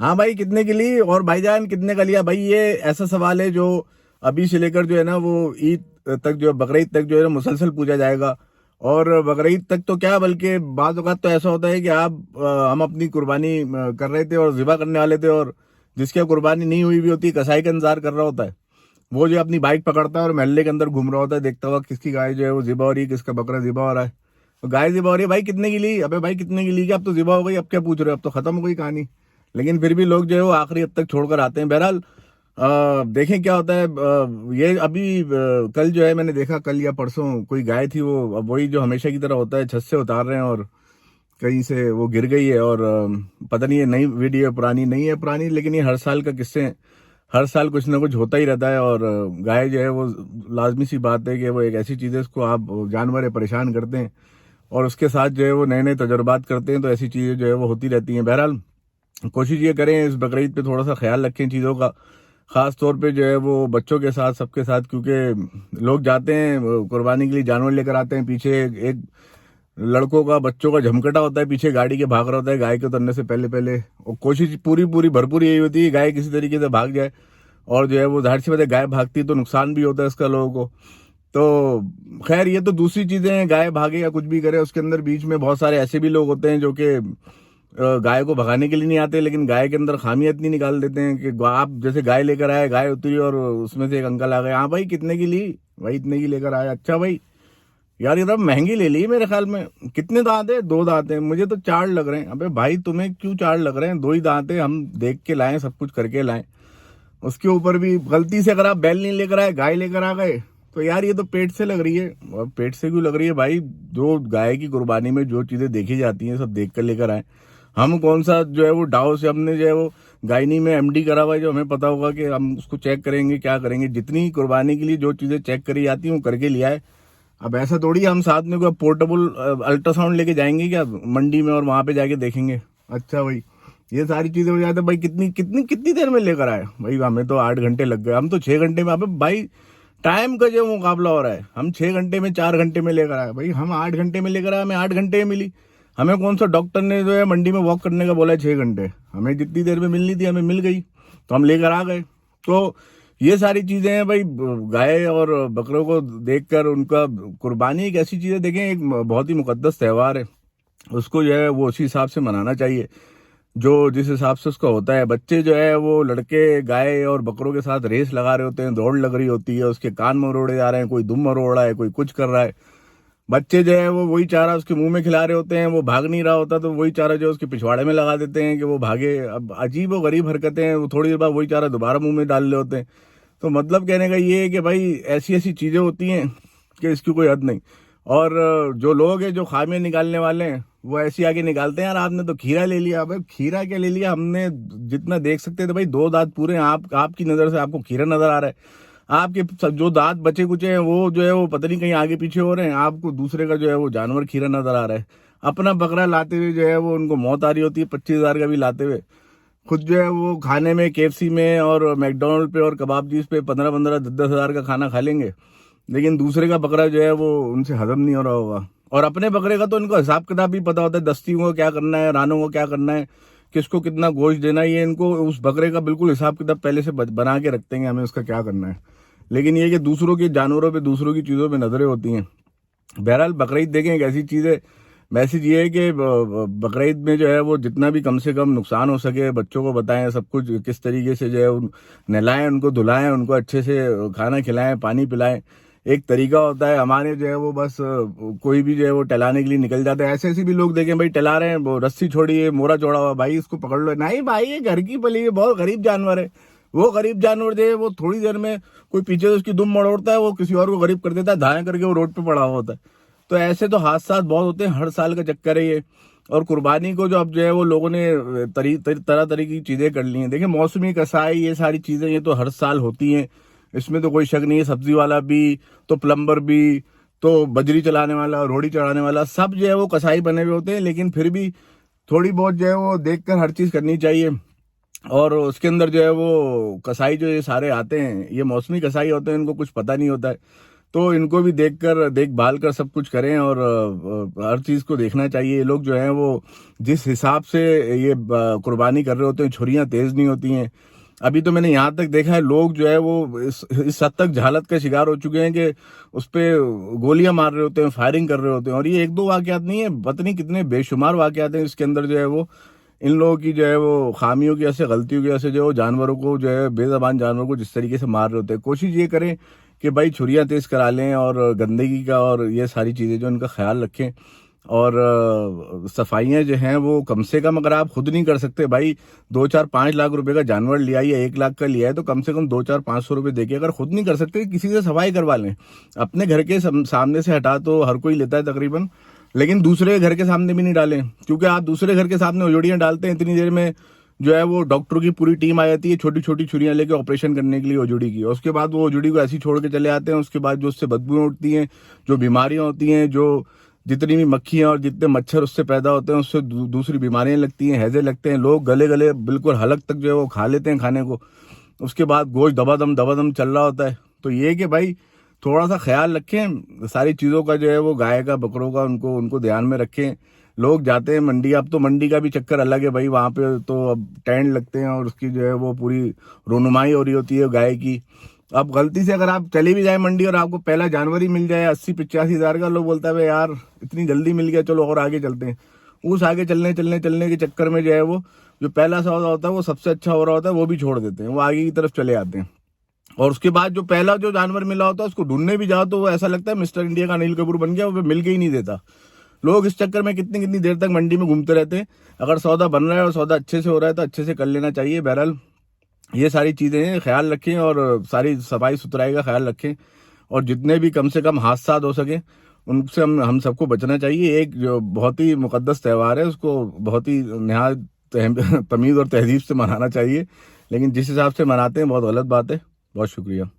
हाँ भाई, कितने की ली और भाईजान कितने का लिया भाई? ये ऐसा सवाल है जो अभी से लेकर जो है ना वो ईद तक, जो बकरीद तक जो है ना मुसलसल पूछा जाएगा। और बकरीद तक तो क्या, बल्कि बाज़ औक़ात तो ऐसा होता है कि हम अपनी कुर्बानी कर रहे थे और ज़िबा करने वाले थे, और जिसकी कुर्बानी नहीं हुई भी होती कसाई का इंतजार कर रहा होता है, वो जो अपनी बाइक पकड़ता है और महल्ले के अंदर घूम रहा होता है देखता हुआ किसकी गाय जो है वो ज़िबा हो रही है, किसका बकरा ज़िबा हो रहा है। तो गाय ज़िबा हो रही है भाई, कितने की ली? अबे भाई कितने की ली? कि अब तो ज़िबा हो गई, अब क्या पूछ रहे हो? अब तो खत्म हो गई कहानी। लेकिन फिर भी लोग जो है वो आखिरी हद तक छोड़कर आते हैं। बहरहाल देखें क्या होता है। ये अभी कल जो है मैंने देखा, कल या परसों कोई गाय थी, वो अब वही जो हमेशा की तरह होता है, छत से उतार रहे हैं और कहीं से वो गिर गई है। और पता नहीं, ये नई वीडियो है पुरानी नहीं है पुरानी, लेकिन ये हर साल का किस्से हैं। हर साल कुछ ना कुछ होता ही रहता है। और गाय जो है वो लाजमी सी बात है कि वो एक ऐसी चीज़ है, इसको आप जानवर है परेशान करते हैं और उसके साथ जो है वो नए नए तजुर्बात करते हैं, तो ऐसी चीज़ें जो है वो होती रहती हैं। बहरहाल कोशिश ये करें इस बकरीद पे थोड़ा सा ख्याल रखें चीज़ों का, ख़ास तौर पे जो है वो बच्चों के साथ, सबके साथ, क्योंकि लोग जाते हैं कुर्बानी के लिए, जानवर लेकर आते हैं, पीछे एक लड़कों का, बच्चों का झमकटा होता है, पीछे गाड़ी के भाग रहा होता है गाय के उतरने से पहले पहले। और कोशिश पूरी पूरी भरपूर यही होती है गाय किसी तरीके से भाग जाए, और जो है वो जाहिर सी बात है गाय भागती है तो नुकसान भी होता है इसका लोगों को। तो खैर ये तो दूसरी चीज़ें हैं, गाय भागे या कुछ भी करे, उसके अंदर बीच में बहुत सारे ऐसे भी लोग होते हैं जो कि गाय को भगाने के लिए नहीं आते, लेकिन गाय के अंदर खामियां इतनी निकाल देते हैं कि आप जैसे गाय लेकर आए, गाय उतरी और उसमें से एक अंकल आ गए, हाँ भाई कितने की ली? भाई इतने की लेकर आया। अच्छा भाई, यार ये तो महंगी ले ली मेरे ख्याल में। कितने दांत है? 2 दांत है, मुझे तो 4 लग रहे हैं। अबे भाई तुम्हें क्यों 4 लग रहे हैं? 2 ही दांत है, हम देख के लाए, सब कुछ करके लाए। उसके ऊपर भी गलती से अगर आप बैल नहीं लेकर आए, गाय लेकर आ गए, तो यार ये तो पेट से लग रही है। और पेट से क्यों लग रही है भाई? जो गाय की कुर्बानी में जो चीजें देखी जाती हैं सब देख कर लेकर आए। हम कौन सा जो है वो डाव से हमने जो है वो गायनी में एमडी करा हुआ है, जो हमें पता होगा कि हम उसको चेक करेंगे, क्या करेंगे। जितनी कुर्बानी के लिए जो चीजें चेक करी जाती हैं वो करके लिया है। अब ऐसा थोड़ी हम साथ में कोई पोर्टेबल अल्ट्रासाउंड लेके जाएंगे क्या मंडी में और वहां पे जाके देखेंगे? अच्छा भाई, ये सारी चीजें हो जाती है भाई। कितनी कितनी कितनी देर में लेकर आए भाई? हमें तो 8 घंटे लग गए, हम तो 6 घंटे में। अबे भाई टाइम का जो मुकाबला हो रहा है, हम 6 घंटे में, 4 घंटे में लेकर आए भाई। हम 8 घंटे में लेकर आए, हमें 8 घंटे में मिली। हमें कौन सा डॉक्टर ने जो है मंडी में वॉक करने का बोला है 6 घंटे? हमें जितनी देर में मिलनी थी हमें मिल गई, तो हम लेकर आ गए। तो ये सारी चीजें हैं भाई। गाय और बकरों को देखकर उनका कुर्बानी एक ऐसी चीज है, देखें एक बहुत ही मुकद्दस त्यौहार है, उसको जो है वो उसी हिसाब से मनाना चाहिए जो जिस हिसाब से उसका होता है। बच्चे जो है वो लड़के गाय और बकरों के साथ रेस लगा रहे होते हैं, दौड़ लग रही होती है, उसके कान मरोड़े जा रहे हैं, कोई दुम मरोड़ रहा है, कोई कुछ कर रहा है। बच्चे जो है वो वही चारा उसके मुंह में खिला रहे होते हैं, वो भाग नहीं रहा होता, तो वही चारा जो है उसके पिछवाड़े में लगा देते हैं कि वो भागे। अब अजीब और गरीब हरकतें हैं। वो थोड़ी देर बाद वही चारा दोबारा मुंह में डाल रहे होते हैं। तो मतलब कहने का ये है कि भाई ऐसी ऐसी चीज़ें होती हैं कि इसकी कोई हद नहीं। और जो लोग हैं जो खामियां निकालने वाले हैं वो ऐसी आगे निकालते हैं। यार आपने तो खीरा ले लिया। भाई खीरा क्या ले लिया? हमने जितना देख सकते थे भाई, 2 दांत पूरे हैं। आपकी नज़र से आपको खीरा नज़र आ रहा है। आपके जो दांत बचे कुचे हैं वो जो है वो पता नहीं कहीं आगे पीछे हो रहे हैं, आपको दूसरे का जो है वो जानवर खीरा नज़र आ रहा है। अपना बकरा लाते हुए जो है वो उनको मौत आ रही होती है, 25,000 का भी लाते हुए। खुद जो है वो खाने में केएफसी में और मैकडोनल्ड पे और कबाबजीज पे 15-15, 10-10 हज़ार का खाना खा लेंगे, लेकिन दूसरे का बकरा जो है वो उनसे हजम नहीं हो रहा होगा। और अपने बकरे का तो इनको हिसाब किताब भी पता होता है, दस्तियों को क्या करना है, रानों को क्या करना है, किसको कितना गोश्त देना है, ये इनको उस बकरे का बिल्कुल हिसाब किताब पहले से बना के रखते हैं, हमें उसका क्या करना है। लेकिन ये कि दूसरों के जानवरों पे, दूसरों की चीज़ों पे नजरें होती हैं। बहरहाल बकरीद देखें एक ऐसी चीज़ है। मैसेज ये है कि बकरीद में जो है वो जितना भी कम से कम नुकसान हो सके बच्चों को बताएं, सब कुछ किस तरीके से जो है नहलाएं, उनको धुलाएं, उनको अच्छे से खाना खिलाएं, पानी पिलाएं। एक तरीका होता है। हमारे जो है वो बस कोई भी जो है वो टहलाने के लिए निकल जाता है। ऐसे ऐसे भी लोग देखें भाई टहला रहे हैं, वो रस्सी छोड़िए, मोरा चौड़ा हुआ, भाई इसको पकड़ लो। नहीं भाई ये घर की पली है, बहुत गरीब जानवर है। वो गरीब जानवर जो है वो थोड़ी देर में कोई पीछे से उसकी दुम मरोड़ता है, वो किसी और को गरीब कर देता है, धाया करके वो रोड पे पड़ा हुआ होता है। तो ऐसे तो हादसा बहुत होते हैं, हर साल का चक्कर है ये। और कुर्बानी को जो अब जो है वो लोगों ने तरह तरह की चीजें कर ली हैं। देखिए मौसमी कसाई, ये सारी चीजें ये तो हर साल होती हैं, इसमें तो कोई शक नहीं है। सब्जी वाला भी, तो प्लम्बर भी, तो बजरी चलाने वाला, रोड़ी चढ़ाने वाला, सब जो है वो कसाई बने हुए होते हैं। लेकिन फिर भी थोड़ी बहुत जो है वो देखकर हर चीज करनी चाहिए। और उसके अंदर जो है वो कसाई जो ये सारे आते हैं, ये मौसमी कसाई होते हैं, इनको कुछ पता नहीं होता है। तो इनको भी देखभाल कर सब कुछ करें। और हर चीज को देखना चाहिए। ये लोग जो हैं वो जिस हिसाब से ये कुर्बानी कर रहे होते हैं, छुरियां तेज नहीं होती हैं। अभी तो मैंने यहाँ तक देखा है, लोग जो है वो इस हद तक जहालत का शिकार हो चुके हैं कि उस पे गोलियां मार रहे होते हैं, फायरिंग कर रहे होते हैं। और ये एक दो वाकयात नहीं है, पता नहीं कितने बेशुमार वाकयात हैं इसके अंदर जो है वो इन लोगों की जो है वो खामियों की वजह से, गलतियों की वजह से जो है जानवरों को जो है, बेज़बान जानवरों को जिस तरीके से मार रहे होते हैं। कोशिश ये करें कि भाई छुरियां तेज करा लें और गंदगी का और ये सारी चीज़ें जो इनका ख्याल रखें। और सफाइयाँ जो हैं वो कम से कम, अगर आप खुद नहीं कर सकते भाई, 2-4-5 लाख रुपए का जानवर लिया या 1 लाख का लिया है, तो कम से कम 2-4-500 रुपए देके अगर खुद नहीं कर सकते किसी से सफाई करवा लें। अपने घर के सामने से हटा तो हर कोई लेता है तकरीबन, लेकिन दूसरे घर के सामने भी नहीं डालें। क्योंकि आप दूसरे घर के सामने उजड़ियाँ डालते हैं, इतनी देर में जो है वो डॉक्टर की पूरी टीम आ जाती है छोटी छोटी छुरियां लेके ऑपरेशन करने के लिए ओजड़ी की। और उसके बाद वो ओजड़ी को ऐसी छोड़ के चले आते हैं। उसके बाद जो उससे बदबू उठती हैं, जो बीमारियां होती हैं, जो जितनी भी मक्खियां और जितने मच्छर उससे पैदा होते हैं, उससे दूसरी बीमारियां लगती हैं, हैजे लगते हैं। लोग गले गले बिल्कुल हलक तक जो है वो खा लेते हैं खाने को। उसके बाद गोश्त दबादम चल रहा होता है। तो ये कि भाई थोड़ा सा ख्याल रखें सारी चीज़ों का, जो है वो गाय का, बकरों का, उनको ध्यान में रखें। लोग जाते हैं मंडी, अब तो मंडी का भी चक्कर अलग है भाई। वहाँ पे तो अब टेंट लगते हैं और उसकी जो है वो पूरी रोनुमाई हो रही होती है गाय की। अब गलती से अगर आप चले भी जाए मंडी और आपको पहला जानवर ही मिल जाए 80-85 हज़ार का, लोग बोलता है भाई यार इतनी जल्दी मिल गया, चलो और आगे चलते हैं। उस आगे चलने के चक्कर में जो है वो जो पहला सौदा होता है वो सबसे अच्छा हो रहा होता है, वो भी छोड़ देते हैं, वो आगे की तरफ चले आते हैं। और उसके बाद जो पहला जो जानवर मिला होता है उसको ढूंढने भी जाओ तो वो ऐसा लगता है मिस्टर इंडिया का अनिल कपूर बन गया, वो मिल के ही नहीं देता। लोग इस चक्कर में कितनी कितनी देर तक मंडी में घूमते रहते हैं। अगर सौदा बन रहा है और सौदा अच्छे से हो रहा है तो अच्छे से कर लेना चाहिए। बहरहाल ये सारी चीज़ें ख्याल रखें और सारी सफाई सुथराई का ख्याल रखें। और जितने भी कम से कम हादसा हो सके उनसे हम सबको बचना चाहिए। एक जो बहुत ही मुकद्दस त्यौहार है, उसको बहुत ही निहायत तमीज़ और तहजीब से मनाना चाहिए। लेकिन जिस हिसाब से मनाते हैं बहुत गलत बात है। बहुत शुक्रिया।